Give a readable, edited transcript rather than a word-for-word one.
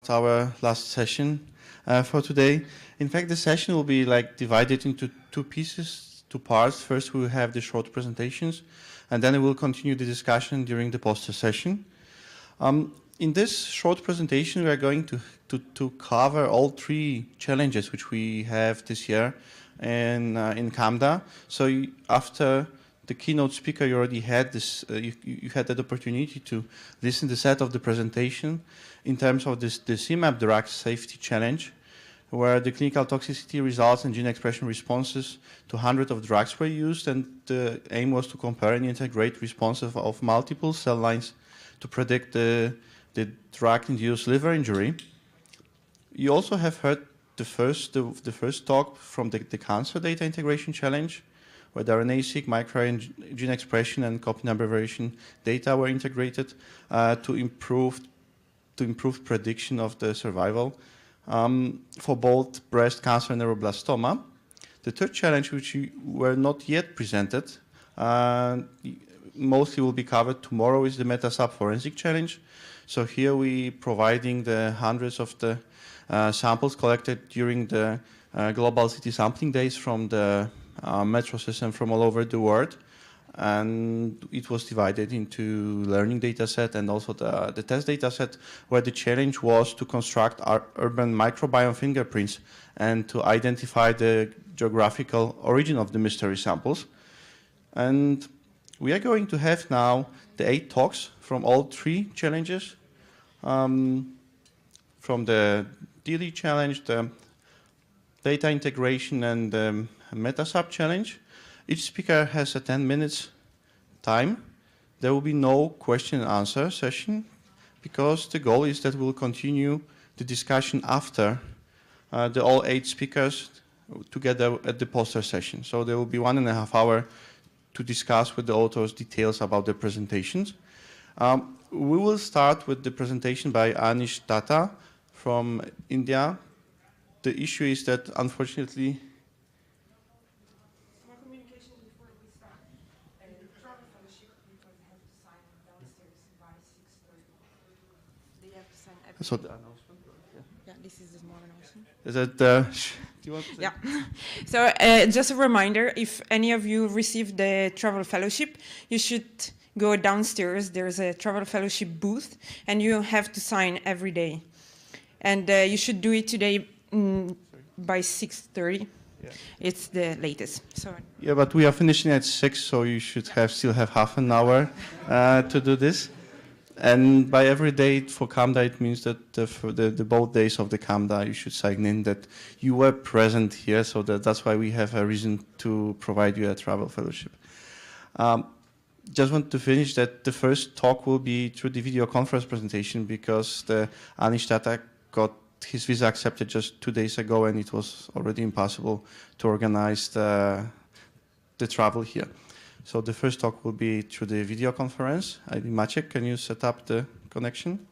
our last session for today. In fact, the session will be divided into two pieces, two parts. First, we will have the short presentations, and then we will continue the discussion during the poster session. In this short presentation, we are going to cover all three challenges which we have this year in CAMDA. So after the keynote speaker, you already had this. You had that opportunity to listen to the set of the presentation in terms of the CMAP drug safety challenge, where the clinical toxicity results and gene expression responses to hundreds of drugs were used, and the aim was to compare and integrate responses of multiple cell lines to predict the drug-induced liver injury. You also have heard the first talk from the cancer data integration challenge, where the RNA-seq, microRNA gene expression, and copy number variation data were integrated to improve prediction of the survival for both breast cancer and neuroblastoma. The third challenge, which were not yet presented, mostly will be covered tomorrow, is the MetaSub forensic challenge. So here we providing the hundreds of the samples collected during the global city sampling days from the metro system from all over the world, and it was divided into learning data set and also the test data set, where the challenge was to construct our urban microbiome fingerprints and to identify the geographical origin of the mystery samples. And we are going to have now the 8 talks from all 3 challenges, from the DD challenge, the data integration, and the MetaSub challenge. Each speaker has a 10 minutes time. There will be no question and answer session, because the goal is that we'll continue the discussion after the all 8 speakers together at the poster session. So there will be 1.5 hours to discuss with the authors details about the presentations. We will start with the presentation by Anish Datta from India. The issue is that, unfortunately, so the announcement. Yeah, this is the small announcement. Is that? Do you want to? Yeah. So just a reminder: if any of you received the travel fellowship, you should go downstairs. There's a travel fellowship booth, and you have to sign every day. And you should do it today by 6:30. Yeah. It's the latest. So. Yeah, but we are finishing at 6, so you should still have half an hour to do this. And by every day for CAMDA, it means that for the both days of the CAMDA, you should sign in that you were present here, so that's why we have a reason to provide you a travel fellowship. Just want to finish that the first talk will be through the video conference presentation, because the Anish Datta got his visa accepted just 2 days ago, and it was already impossible to organize the travel here. So the first talk will be through the video conference. Maciek, can you set up the connection?